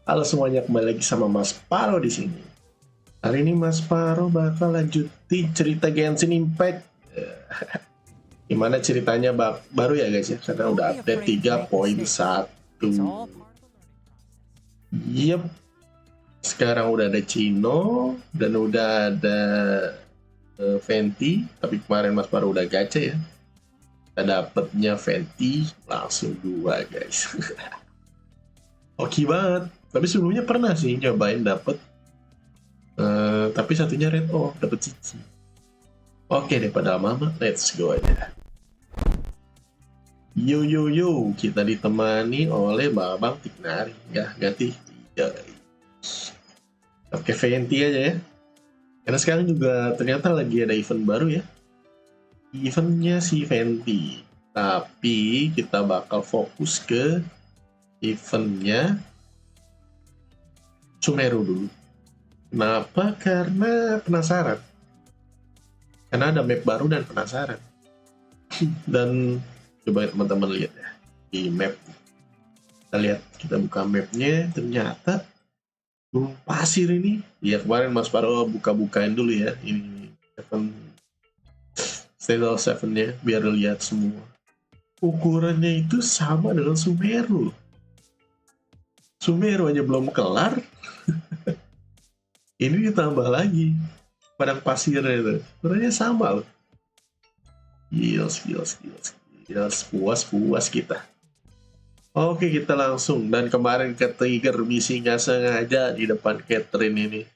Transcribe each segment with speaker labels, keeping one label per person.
Speaker 1: Halo semuanya, kembali lagi sama Maspharo di sini. Hari ini Maspharo bakal lanjutin cerita Genshin Impact. Gimana ceritanya baru ya guys ya, karena udah update 3.1. Yep. Sekarang udah ada Chino dan udah ada Venti, tapi kemarin Maspharo udah gacha ya. Kita dapetnya Venti langsung 2 guys. Oke banget. Tapi sebelumnya pernah sih nyobain dapet, tapi satunya red dapet cici. Oke daripada lama, let's go aja. Yo, kita ditemani oleh Babang Tignari. Ya, ganti 3. Oke, Venti aja ya. Karena sekarang juga ternyata lagi ada event baru ya. Eventnya si Venti. Tapi kita bakal fokus ke eventnya Sumeru dulu. Kenapa? Karena penasaran. Karena ada map baru dan penasaran. Dan coba teman-teman lihat ya di map. Kita lihat, kita buka mapnya, ternyata gunung pasir ini. Ya kemarin Maspharo buka-bukain dulu ya. Ini State of 7-nya biar lihat semua. Ukurannya itu sama dengan Sumeru. Sumeru aja belum kelar. Ini ditambah lagi padang pasirnya itu. Ukurannya sama loh. Gils. Puas kita. Oke, kita langsung. Dan kemarin ke trigger misi nggak sengaja di depan Catherine ini.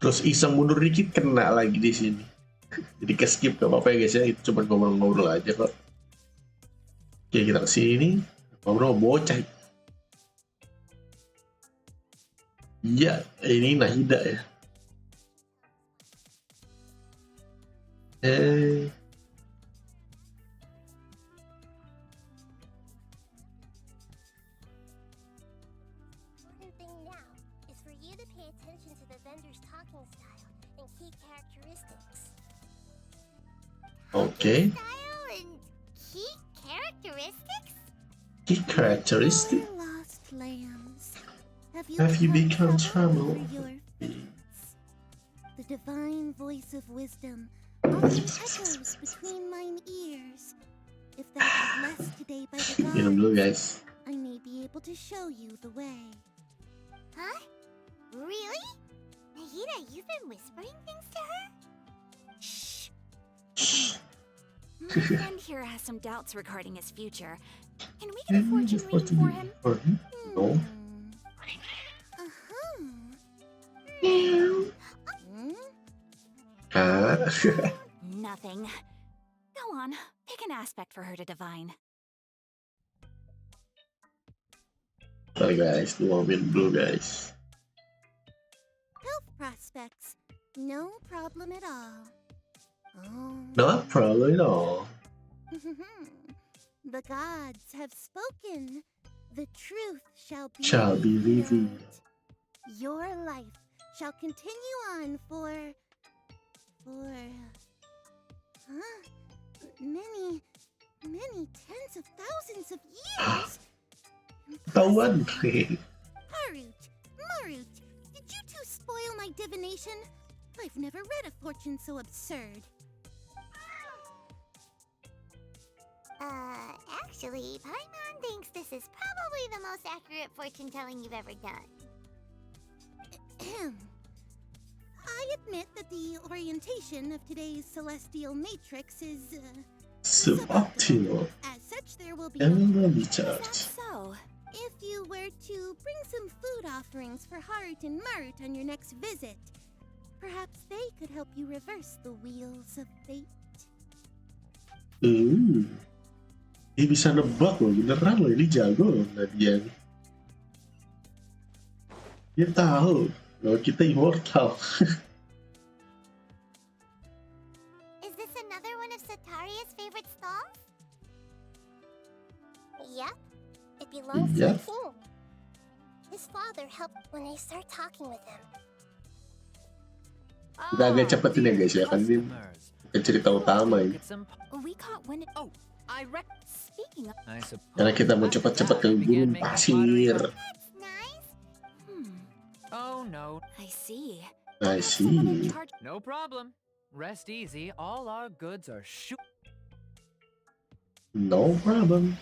Speaker 1: Terus iseng mundur dikit, kena lagi di sini. Jadi ke skip, gak apa-apa ya guys ya. Itu cuma ngobrol-ngobrol aja kok. Oke, kita kesini. Ngobrol bocah. Iya, ini Nahida ya. Oke. Key characteristics? Have you become trouble?
Speaker 2: The divine voice of wisdom often echoes between mine ears. If thou art blessed today by the
Speaker 1: Minum dulu
Speaker 2: gods,
Speaker 1: guys.
Speaker 2: I may be able to show you the way.
Speaker 3: Huh? Really? Nahida, you've been whispering things to her?
Speaker 2: Shh.
Speaker 3: My friend here has some doubts regarding his future. Can we get a fortune reading for him?
Speaker 1: No.
Speaker 3: Nothing. Go on, pick an aspect for her to divine.
Speaker 1: Sorry guys, the mobil blue guys.
Speaker 2: Health prospects. No problem at all. Oh.
Speaker 1: No problem at all.
Speaker 2: The gods have spoken. The truth shall
Speaker 1: be revealed.
Speaker 2: Your life shall continue on for many tens of thousands of years.
Speaker 1: Kawan.
Speaker 2: Marut, did you two spoil my divination? I've never read a fortune so absurd.
Speaker 3: Actually, Paimon thinks this is probably the most accurate fortune telling you've ever done.
Speaker 2: I admit that the orientation of today's celestial matrix is
Speaker 1: Suboptimal.
Speaker 2: As such, there will be
Speaker 1: And
Speaker 2: no...
Speaker 1: recharge.
Speaker 2: So, if you were to bring some food offerings for Harut and Marut on your next visit, perhaps they could help you reverse the wheels of fate.
Speaker 1: Dia bisa nebak loh, beneran loh, ini jago loh Nadia. Dia tahu kalau kita immortal.
Speaker 3: Is this another one of Sataria's favorite stalls? Yep. It belongs to the king. His father helped when I start talking with him.
Speaker 1: Kita agak cepetin ya guys ya, kan ini bukan cerita utama ini.
Speaker 3: We caught wind.
Speaker 4: Oh, Speaking of, I suppose
Speaker 1: Karena kita mau cepat-cepat ke gunung pasir.
Speaker 2: That's nice.
Speaker 4: Oh no.
Speaker 3: I see.
Speaker 1: I see.
Speaker 4: No problem. Rest easy. All our goods are
Speaker 1: No problem.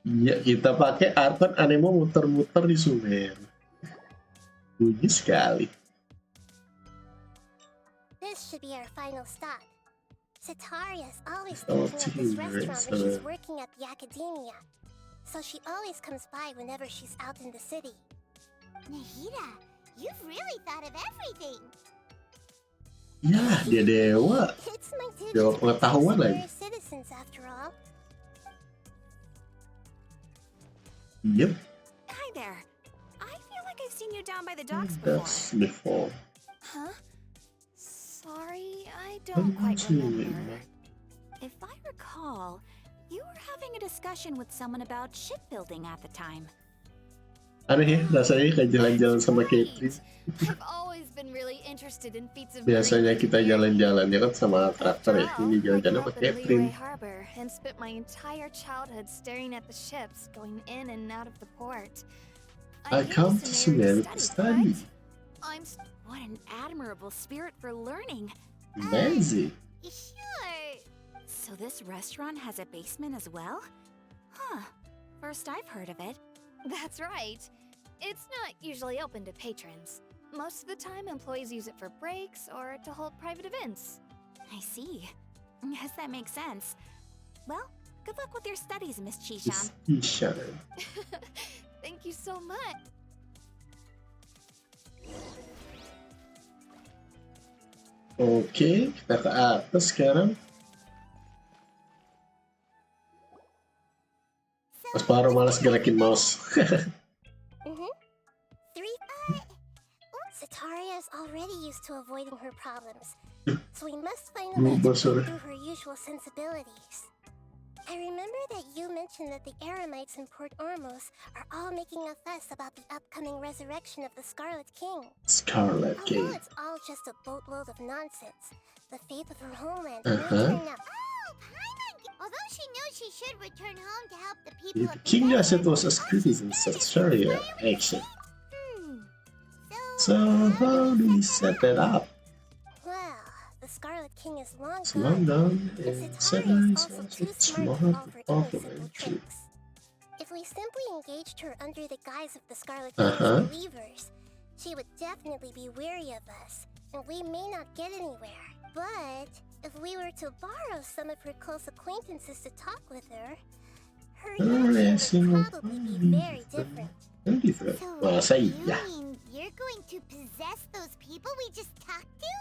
Speaker 1: Ya, kita pakai Arton Anemo muter-muter di Sumer. Bunyi sekali.
Speaker 3: This should be our final stop. Sataria's always
Speaker 1: Oh,
Speaker 3: thinking of this
Speaker 1: Tigre,
Speaker 3: restaurant when she's working at the academia. So she always comes by whenever she's out in the city.
Speaker 2: Nahida, you've really thought of everything.
Speaker 1: Ya, dia dewa.
Speaker 3: It's my duty
Speaker 1: Dewa
Speaker 3: to
Speaker 1: pengetahuan
Speaker 3: protect
Speaker 1: lagi.
Speaker 3: our citizens after all.
Speaker 1: Yep,
Speaker 5: Hi there. I feel like I've seen you down by the docks before.
Speaker 1: that's before.
Speaker 5: Huh? Sorry, I don't quite remember. If I recall, you were having a discussion with someone about shipbuilding at the time.
Speaker 1: Aneh ya, rasanya kayak jalan-jalan sama Catherine.
Speaker 6: I've always been really interested in feats of
Speaker 1: Biasanya kita jalan-jalan ya kan sama traktor ya, ini jalan-jalan sama Catherine.
Speaker 6: Harbor and spent my entire childhood staring at the ships going in and out of the port.
Speaker 1: I come to Sumer to study.
Speaker 5: What an admirable spirit for learning.
Speaker 1: Amazing.
Speaker 2: Sure.
Speaker 5: So this restaurant has a basement as well? Huh. First I've heard of it.
Speaker 6: That's right. It's not usually open to patrons. Most of the time, employees use it for breaks or to hold private events.
Speaker 5: I see. Yes, that makes sense. Well, good luck with your studies, Miss Chishan.
Speaker 1: Ishan.
Speaker 6: Thank you so much.
Speaker 1: Oke, kita ke atas sekarang. Maspharo malas gerakin mouse.
Speaker 3: Sataria is already used to avoiding her problems, so we must find a way to
Speaker 1: Lupa, sorry.
Speaker 3: break through her usual sensibilities. I remember that you mentioned that the Eremites in Port Ormos are all making a fuss about the upcoming resurrection of the Scarlet King.
Speaker 1: Scarlet
Speaker 3: Although
Speaker 1: King.
Speaker 3: it's all just a boatload of nonsense, the faith of her homeland
Speaker 1: Uh-huh.
Speaker 3: may turn out.
Speaker 2: Oh, Paimon! Although she knows she should return home to help the people
Speaker 1: If
Speaker 2: of the
Speaker 1: King
Speaker 2: desert,
Speaker 1: Dasret was as critical in Sataria action.
Speaker 2: So,
Speaker 1: So how do we set that up?
Speaker 3: Well, the Scarlet King is long
Speaker 1: Slow
Speaker 3: gone.
Speaker 1: down
Speaker 3: And
Speaker 1: and
Speaker 3: Sataria
Speaker 1: Sataria
Speaker 3: is
Speaker 1: is
Speaker 3: also
Speaker 1: also
Speaker 3: too
Speaker 1: smart
Speaker 3: smart
Speaker 1: to
Speaker 3: to
Speaker 1: fall
Speaker 3: offer
Speaker 1: for
Speaker 3: any simple
Speaker 1: entry.
Speaker 3: tricks. If we simply engaged her under the guise of the Scarlet King's
Speaker 1: Uh-huh.
Speaker 3: believers, she would definitely be wary of us, and we may not get anywhere. But if we were to borrow some of her close acquaintances to talk with her, her reaction would probably be very different.
Speaker 1: Different.
Speaker 2: so
Speaker 1: Masa
Speaker 2: you
Speaker 1: iya?
Speaker 2: mean you're going to possess those people we just talked to?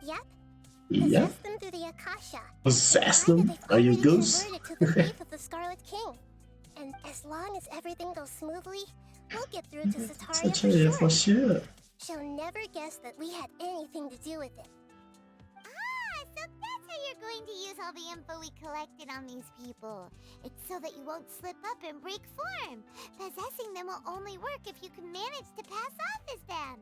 Speaker 3: Yep,
Speaker 1: Iya.
Speaker 3: possess them through the Akasha.
Speaker 1: Possess
Speaker 3: Either
Speaker 1: them?
Speaker 3: they've
Speaker 1: Are you
Speaker 3: already
Speaker 1: ghosts?
Speaker 3: converted to the faith of the Scarlet King. And as long as everything goes smoothly, we'll get through to Sataria
Speaker 1: Sataria
Speaker 3: for
Speaker 1: for
Speaker 3: sure.
Speaker 1: sure.
Speaker 3: She'll never guess that we had anything to do with it.
Speaker 2: Ah, so that's how you're going to use all the info we collected on these people. It's so that you won't slip up and break form. Possessing them will only work if you can manage to pass off as them.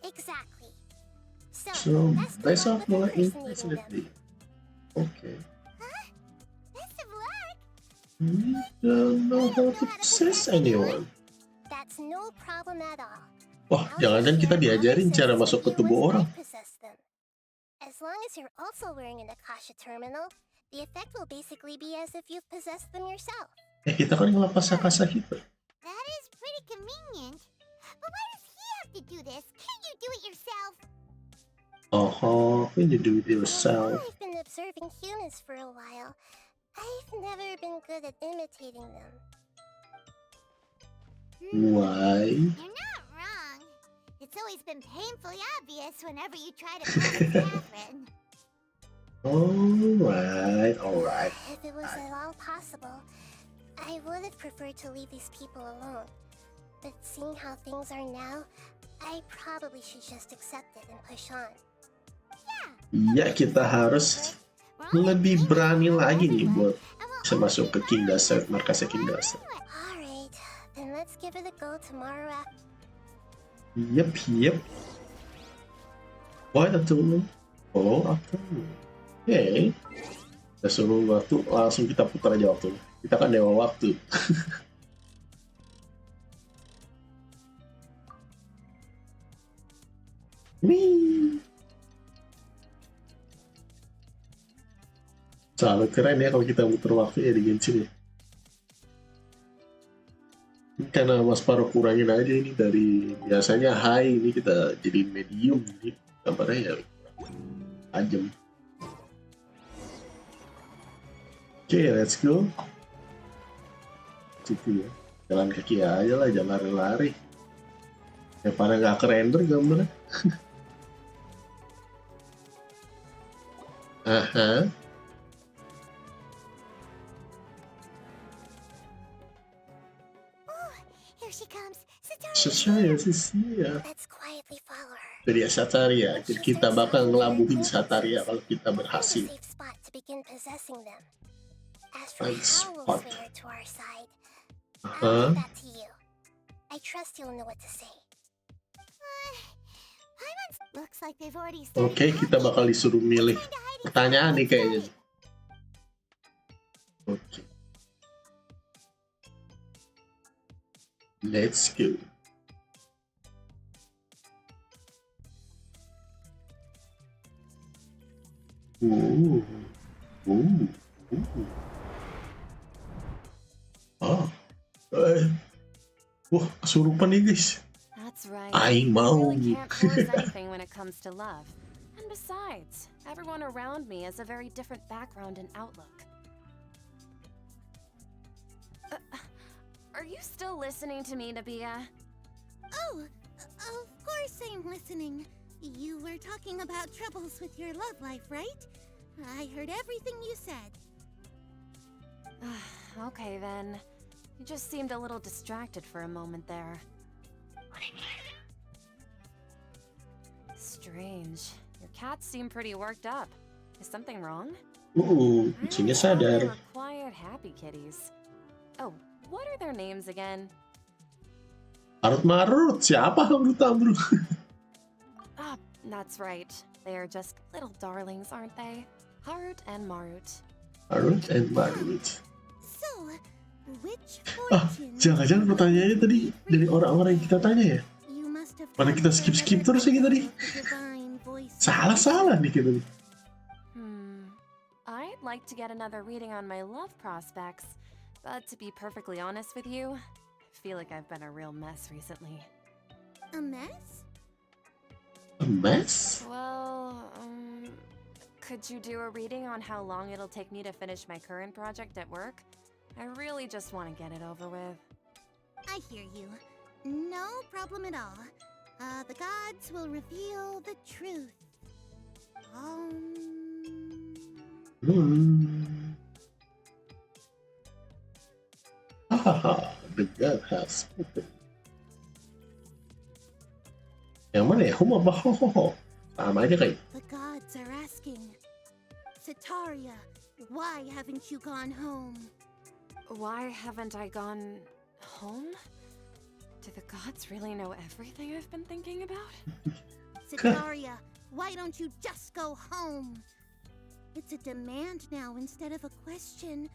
Speaker 3: Exactly. So,
Speaker 1: So,
Speaker 3: best
Speaker 1: based
Speaker 3: of luck
Speaker 1: off
Speaker 3: with
Speaker 1: more
Speaker 3: impersonating them.
Speaker 1: infinitely. Okay.
Speaker 2: Best of luck.
Speaker 1: We don't know how to possess anyone.
Speaker 3: That's no problem at all.
Speaker 1: Wah,
Speaker 3: I'll
Speaker 1: jangan-jangan
Speaker 3: just
Speaker 1: kita
Speaker 3: share
Speaker 1: diajarin
Speaker 3: all the
Speaker 1: cara
Speaker 3: senses
Speaker 1: masuk ke
Speaker 3: with you
Speaker 1: tubuh
Speaker 3: once
Speaker 1: orang.
Speaker 3: I possess them. As long as you're also wearing an Akasha terminal, the effect will basically be as if you've possessed them yourself.
Speaker 1: Kita kan ngelepas akasa kita.
Speaker 2: That is pretty convenient. But why does he have to do this? Can't you do it yourself?
Speaker 1: Oh, when you do it
Speaker 3: Although
Speaker 1: yourself.
Speaker 3: I've been observing humans for a while, I've never been good at imitating them.
Speaker 1: Why?
Speaker 2: You're not wrong. It's always been painfully obvious whenever you try to pass Catherine.
Speaker 1: Alright.
Speaker 3: If it was at all possible, I would have preferred to leave these people alone. But seeing how things are now, I probably should just accept it and push on.
Speaker 1: Ya, kita harus lebih berani lagi nih buat bisa masuk ke King Dasret, markasnya King Dasret.
Speaker 3: Alright, then let's give it a go tomorrow after.
Speaker 1: Yep. Why the tool? Oh, oke. Oke. Kita suruh waktu, langsung kita putar aja waktunya. Kita kan dewa waktu. Wih. Selalu keren ya kalau kita putar waktu ya di Genshin ya. Ini karena Maspharo kurangin aja ini dari biasanya high, ini kita jadi medium, jadi gambarnya ya tajam. Oke, let's go. Situ ya. Jalan kaki aja lah, jangan lari-lari. Daripada nggak kerender gambarnya. Aha.
Speaker 2: Here she comes.
Speaker 1: Saya sih ya.
Speaker 3: Let's quietly follow her.
Speaker 1: Jadi Sataria, jadi kita bakal ngelabuhin Sataria kalau kita
Speaker 3: Find a
Speaker 1: berhasil.
Speaker 3: safe spot to begin possessing them. As for
Speaker 1: Find spot.
Speaker 3: Howl's to our side,
Speaker 1: Huh?
Speaker 3: I'll leave that to you. I trust you'll know what to say.
Speaker 2: Looks like they've already started.
Speaker 1: Oke, kita bakal disuruh milih pertanyaan nih kayaknya. Oke. Let's go. Ooh. Ooh. Ooh. Ah. Wah, kesurupan nih guys.
Speaker 7: That's right.
Speaker 1: Aing
Speaker 7: I
Speaker 1: mau.
Speaker 7: really can't force anything when it comes to love. And besides, everyone around me has a very different background and outlook. Are you still listening to me, Nabia?
Speaker 2: Oh, of course I'm listening. You were talking about troubles with your love life, right? I heard everything you said.
Speaker 7: Okay then. You just seemed a little distracted for a moment there. Strange. Your cats seem pretty worked up. Is something wrong?
Speaker 1: Kucingnya sadar.
Speaker 7: They were quiet, happy kitties. Oh, what are their names again?
Speaker 1: Marut marut, siapa Marut ambruk?
Speaker 7: Ah, that's right. They are just little darlings, aren't they? Harut and Marut.
Speaker 1: Marut and Marut.
Speaker 2: So, which
Speaker 1: Ah,
Speaker 2: fortune?
Speaker 1: jangan-jangan pertanyaannya tadi dari orang-orang yang kita tanya ya?
Speaker 2: You must have
Speaker 1: Mana kita
Speaker 2: come from
Speaker 1: skip
Speaker 2: another
Speaker 1: terus ya kita nih?
Speaker 2: dimension of divine voice.
Speaker 1: Salah nih kita nih.
Speaker 7: I'd like to get another reading on my love prospects, but to be perfectly honest with you, I feel like I've been a real mess recently.
Speaker 2: A mess?
Speaker 1: A mess?
Speaker 7: Well, could you do a reading on how long it'll take me to finish my current project at work? I really just want to get it over with.
Speaker 2: I hear you. No problem at all. The gods will reveal the truth.
Speaker 1: Hahaha, the god has spoken. Yang mana ya? Hum apa ho? Sama aja kayak.
Speaker 2: The gods are asking, Sataria, why haven't you gone home?
Speaker 7: Why haven't I gone home? Do the gods really know everything I've been thinking about?
Speaker 2: Sataria, why don't you just go home? It's a demand now instead of a question.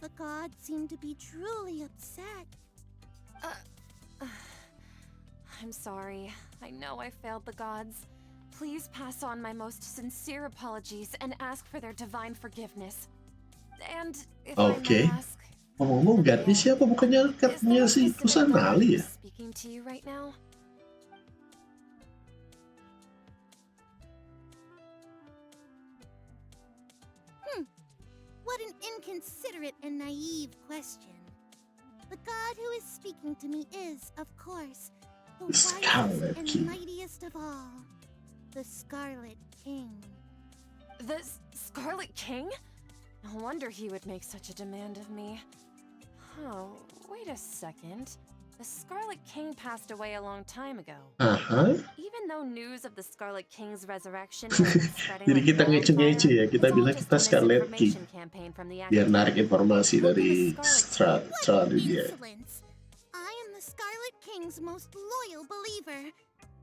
Speaker 2: The gods seem to be truly upset.
Speaker 7: I'm sorry. I know I failed the gods. Please pass on my most sincere apologies and ask for their divine forgiveness. And if I
Speaker 1: Okay.
Speaker 7: may ask,
Speaker 1: Ngomong-ngomong, gadnya siapa? Bukannya
Speaker 7: is there
Speaker 1: katanya
Speaker 7: a
Speaker 1: si
Speaker 7: specific
Speaker 1: Kusanali ya?
Speaker 7: god speaking to you right now?
Speaker 2: What an inconsiderate and naive question. The god who is speaking to me is, of course, the
Speaker 1: Scarlet
Speaker 2: wisest
Speaker 1: King.
Speaker 2: and mightiest of all, the Scarlet King.
Speaker 7: The Scarlet King? No wonder he would make such a demand of me. Oh, wait a second. The Scarlet King passed away a long time ago.
Speaker 1: Aha.
Speaker 7: Even though news of the Scarlet King's resurrection has been spreading
Speaker 1: Jadi
Speaker 7: like
Speaker 1: kita ngece-ngece ya, kita
Speaker 7: it's all
Speaker 1: bilang
Speaker 7: just
Speaker 1: kita
Speaker 7: a
Speaker 1: Scarlet King.
Speaker 7: misinformation campaign from the
Speaker 1: Biar
Speaker 7: active
Speaker 1: narik
Speaker 7: party.
Speaker 1: informasi dari
Speaker 2: What
Speaker 1: strategi dia.
Speaker 2: insolence! I am the Scarlet King's most loyal believer.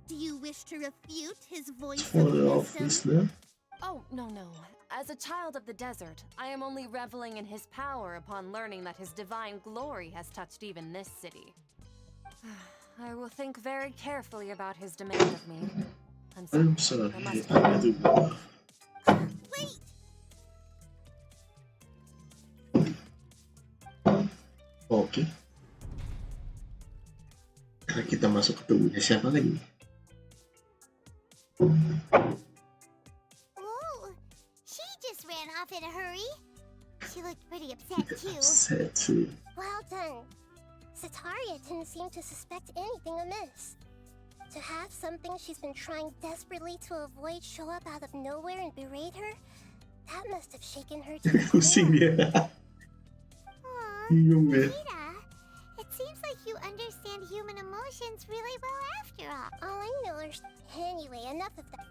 Speaker 3: Do you wish to refute his voice
Speaker 1: For
Speaker 3: of
Speaker 1: the
Speaker 3: wisdom?
Speaker 1: office there.
Speaker 7: Oh, no. As a child of the desert, I am only reveling in his power upon learning that his divine glory has touched even this city. I will think very carefully about his demand of me.
Speaker 1: I'm sorry.
Speaker 7: I must
Speaker 1: I do.
Speaker 3: Wait!
Speaker 1: Oke. Sekarang kita masuk ke tubuhnya siapa lagi?
Speaker 2: Oh, she just ran off in a hurry. She looked pretty upset too.
Speaker 1: Upset sih.
Speaker 3: Well done. Sataria didn't seem to suspect anything amiss. To have something she's been trying desperately to avoid show up out of nowhere and berate her, that must have shaken her to the
Speaker 1: Pusing
Speaker 3: core.
Speaker 1: dia.
Speaker 2: Aw,
Speaker 1: Bingung deh.
Speaker 2: Rita, it seems like you understand human emotions really well after all.
Speaker 3: All I know is... Anyway, enough of that.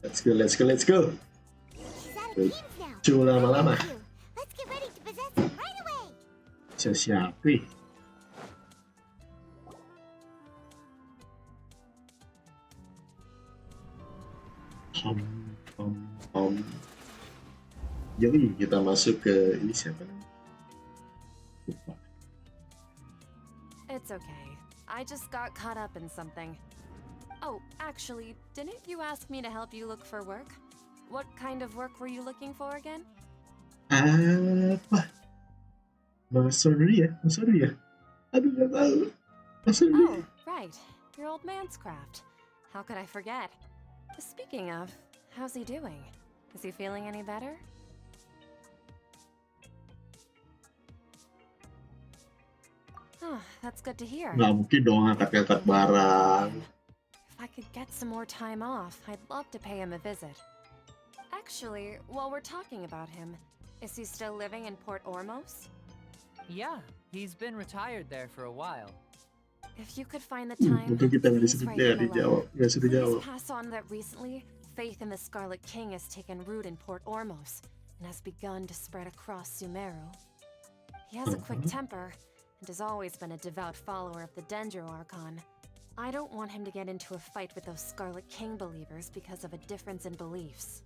Speaker 1: Let's go.
Speaker 2: She's out of
Speaker 1: Wait,
Speaker 2: beans now.
Speaker 1: cuma
Speaker 2: I
Speaker 1: lama-lama.
Speaker 2: like you. Let's get ready to possess him right away.
Speaker 1: Siap nih. Om. Jadi kita masuk ke ini siapa namanya? Lupa.
Speaker 7: It's okay. I just got caught up in something. Oh, actually, didn't you ask me to help you look for work? What kind of work were you looking for again?
Speaker 1: Apa? Masonry ya? Aduh nggak tahu. Masonry.
Speaker 7: Oh, right. Your old man's craft. How could I forget? Speaking of, how's he doing? Is he feeling any better? Oh, that's good to hear.
Speaker 1: Nggak mungkin dong angkat-angkat barang.
Speaker 7: If I could get some more time off, I'd love to pay him a visit. Actually, while we're talking about him, is he still living in Port Ormos?
Speaker 4: Yeah, he's been retired there for a while.
Speaker 7: If you could find the time,
Speaker 1: Untung kita nggak
Speaker 7: please
Speaker 1: disebut
Speaker 7: write
Speaker 1: dia
Speaker 7: him a
Speaker 1: dijawab,
Speaker 7: letter.
Speaker 1: nggak sudah
Speaker 7: Please
Speaker 1: jawab.
Speaker 7: pass on that recently, faith in the Scarlet King has taken root in Port Ormos and has begun to spread across Sumeru. He has a quick temper and has always been a devout follower of the Dendro Archon. I don't want him to get into a fight with those Scarlet King believers because of a difference in beliefs.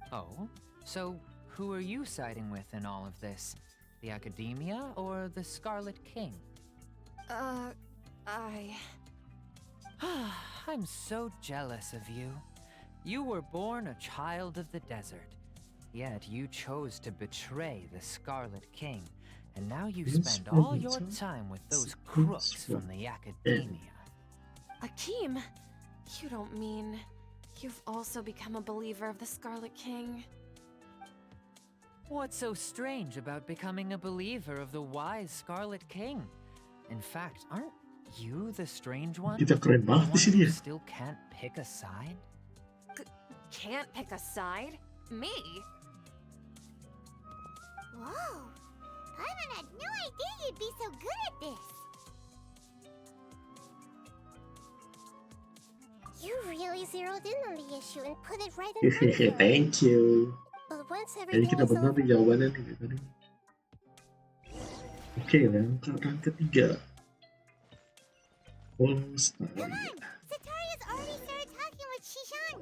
Speaker 4: Oh? So, who are you siding with in all of this? The Academia or the Scarlet King? I'm so jealous of you. You were born a child of the desert, yet you chose to betray the Scarlet King, and now you spend all your time with those crooks from the Academia.
Speaker 7: Akeem, you don't mean you've also become a believer of the Scarlet King?
Speaker 4: What's so strange about becoming a believer of the wise Scarlet King? In fact, aren't you the strange one?
Speaker 1: Kita keren
Speaker 4: The
Speaker 1: banget di
Speaker 4: one
Speaker 1: sini
Speaker 4: who
Speaker 1: ya.
Speaker 4: still can't pick a side?
Speaker 7: Can't pick a side? Me?
Speaker 2: Whoa, Paimon had no idea you'd be so good at this.
Speaker 3: You really zeroed in on the issue and put it right in front of you.
Speaker 1: Thank you.
Speaker 3: But once
Speaker 1: Jadi
Speaker 3: everything
Speaker 1: kita
Speaker 3: is
Speaker 1: benar
Speaker 3: over,
Speaker 1: nih jawabannya nih tadi. Oke, langkah ketiga. Bonus
Speaker 2: Come on, Sataria's already started talking with Shishan.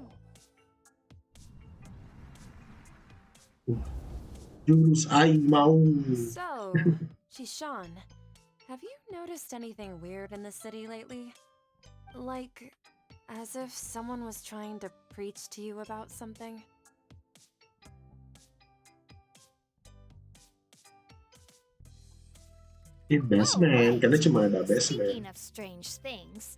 Speaker 1: Jurus aing mau.
Speaker 7: So, Shishan, have you noticed anything weird in the city lately? Like, as if someone was trying to preach to you about something?
Speaker 1: Basement, karena cuma ada
Speaker 6: Speaking
Speaker 1: basement.
Speaker 6: of strange things,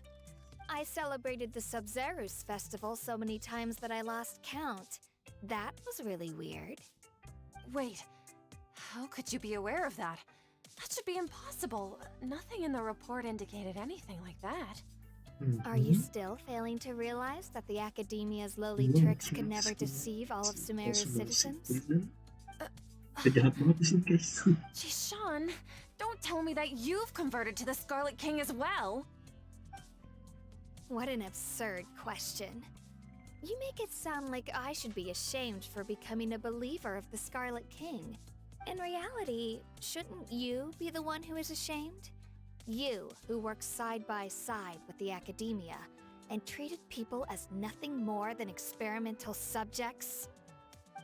Speaker 6: I celebrated the Sub-Zerus festival so many times that I lost count. That was really weird.
Speaker 7: Wait, how could you be aware of that? That should be impossible. Nothing in the report indicated anything like that.
Speaker 6: Are you still failing to realize that the Academia's lowly tricks could never deceive all of Sumeru's citizens?
Speaker 1: Jahat banget di sini guys.
Speaker 7: Shishan, don't tell me that you've converted to the Scarlet King as well.
Speaker 6: What an absurd question. You make it sound like I should be ashamed for becoming a believer of the Scarlet King. In reality, shouldn't you be the one who is ashamed? You, who works side by side with the Academia, and treated people as nothing more than experimental subjects?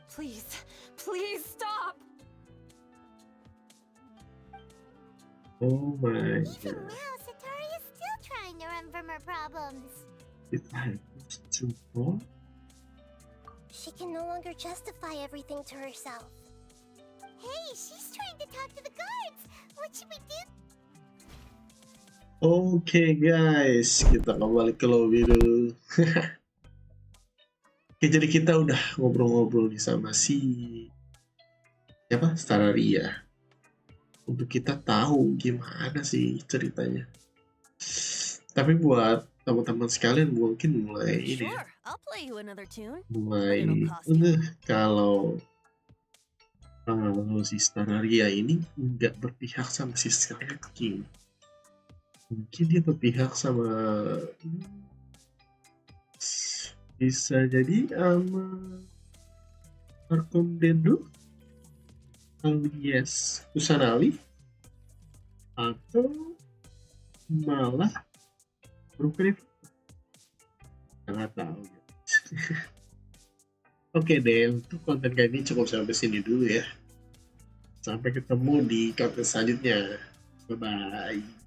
Speaker 7: Please, please stop!
Speaker 1: Oh my
Speaker 2: Even
Speaker 1: god.
Speaker 2: now, Satori is still trying to run from her problems.
Speaker 1: It happens to all.
Speaker 3: She can no longer justify everything to herself.
Speaker 2: Hey, she's trying to talk to the guards. What should we do?
Speaker 1: Oke guys, kita kembali ke lobby dulu. Oke, jadi kita udah ngobrol-ngobrol nih sama si siapa? Stararia. Untuk kita tahu gimana sih ceritanya. Tapi buat teman-teman sekalian mungkin mulai ini ya,
Speaker 7: I'll play you another tune.
Speaker 1: mulai kalau si Stararia ini nggak berpihak sama si Scarlet King. Mungkin dia berpihak sama bisa jadi sama Arkondendu alias Kusanali atau malah Broken. Nggak tahu. Oke deh, untuk konten kali ini cukup sampai sini dulu ya. Sampai ketemu di konten selanjutnya. Bye bye.